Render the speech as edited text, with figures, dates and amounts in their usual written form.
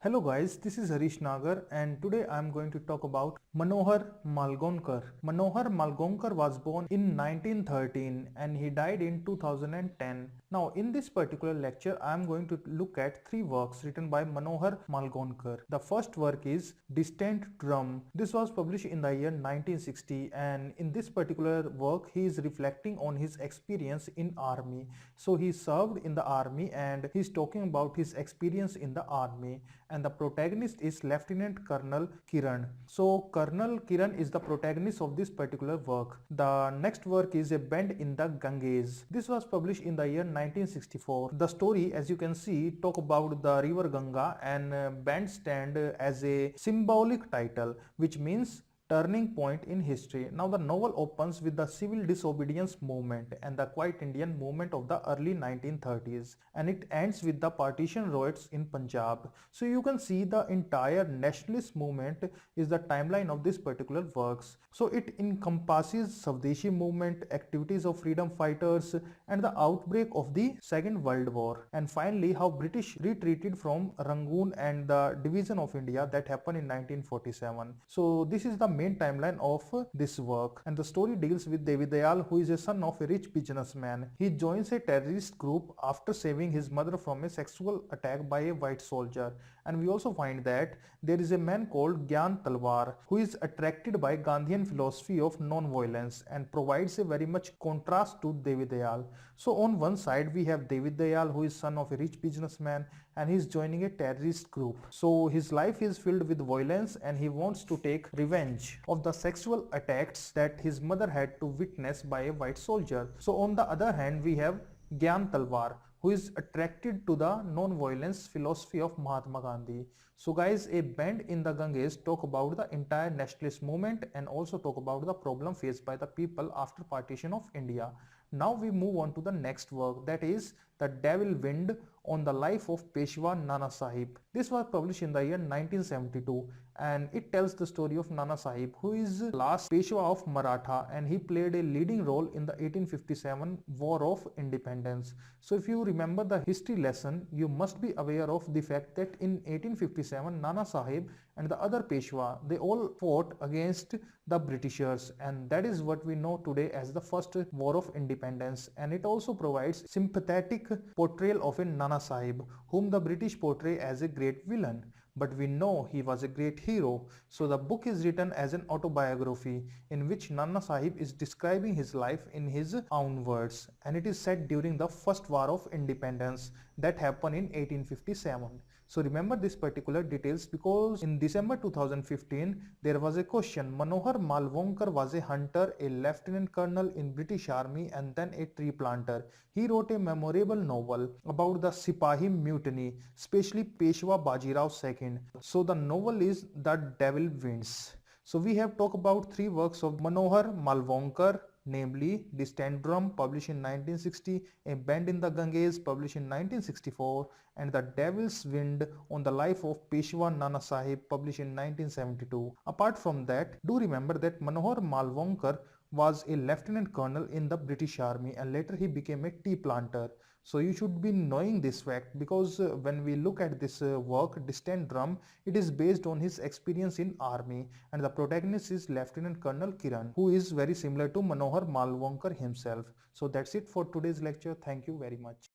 Hello guys, this is Harish Nagar and today I am going to talk about Manohar Malgonkar. Manohar Malgonkar was born in 1913 and he died in 2010. Now in this particular lecture I am going to look at three works written by Manohar Malgonkar. The first work is Distant Drum. This was published in the year 1960 and in this particular work he is reflecting on his experience in army. So he served in the army and he is talking about his experience in the army, and the protagonist is Lieutenant Colonel Kiran. So Colonel Kiran is the protagonist of this particular work. The next work is A Bend in the Ganges. This was published in the year 1964. The story, as you can see, talk about the river Ganga, and bend stand as a symbolic title, which means turning point in history. Now the novel opens with the civil disobedience movement and the Quiet Indian movement of the early 1930s, and it ends with the partition riots in Punjab. So you can see the entire nationalist movement is the timeline of this particular works. So it encompasses Swadeshi movement, activities of freedom fighters, and the outbreak of the Second World War, and finally how British retreated from Rangoon and the division of India that happened in 1947. So this is the main timeline of this work, and the story deals with Devi Dayal, who is a son of a rich businessman. He joins a terrorist group after saving his mother from a sexual attack by a white soldier. And we also find that there is a man called Gyan Talwar who is attracted by Gandhian philosophy of non-violence and provides a very much contrast to Devi Dayal. So on one side we have Devi Dayal, who is son of a rich businessman, and he is joining a terrorist group. So his life is filled with violence and he wants to take revenge of the sexual attacks that his mother had to witness by a white soldier. So on the other hand we have Gyan Talwar, who is attracted to the non-violence philosophy of Mahatma Gandhi. So guys, A Bend in the Ganges talk about the entire nationalist movement and also talk about the problem faced by the people after partition of India. Now we move on to the next work, that is The Devil Wind, on the life of Peshwa Nana Sahib. This was published in the year 1972 and it tells the story of Nana Sahib, who is last Peshwa of Maratha, and he played a leading role in the 1857 War of Independence. So if you remember the history lesson, you must be aware of the fact that in 1857 Nana Sahib and the other Peshwa, they all fought against the Britishers, and that is what we know today as the first War of Independence. And it also provides sympathetic portrayal of a Nana Sahib, whom the British portray as a great villain, but we know he was a great hero. So the book is written as an autobiography in which Nana Sahib is describing his life in his own words, and it is set during the first War of Independence that happened in 1857. So remember this particular details because in December 2015 there was a question. Manohar Malgonkar was a hunter, a lieutenant colonel in British Army, and then a tree planter. He wrote a memorable novel about the Sipahi mutiny, especially Peshwa Bajirao II. So the novel is The Devil Winds. So we have talked about three works of Manohar Malgonkar, namely Distant Drum, published in 1960, A Bend in the Ganges, published in 1964, and The Devil's Wind, on the life of Peshwa Nana Sahib, published in 1972. Apart from that, do remember that Manohar Malgonkar was a lieutenant colonel in the British Army and later he became a tea planter. So you should be knowing this fact because when we look at this work, Distant Drum, it is based on his experience in army, and the protagonist is Lieutenant Colonel Kiran, who is very similar to Manohar Malgonkar himself. So that's it for today's lecture. Thank you very much.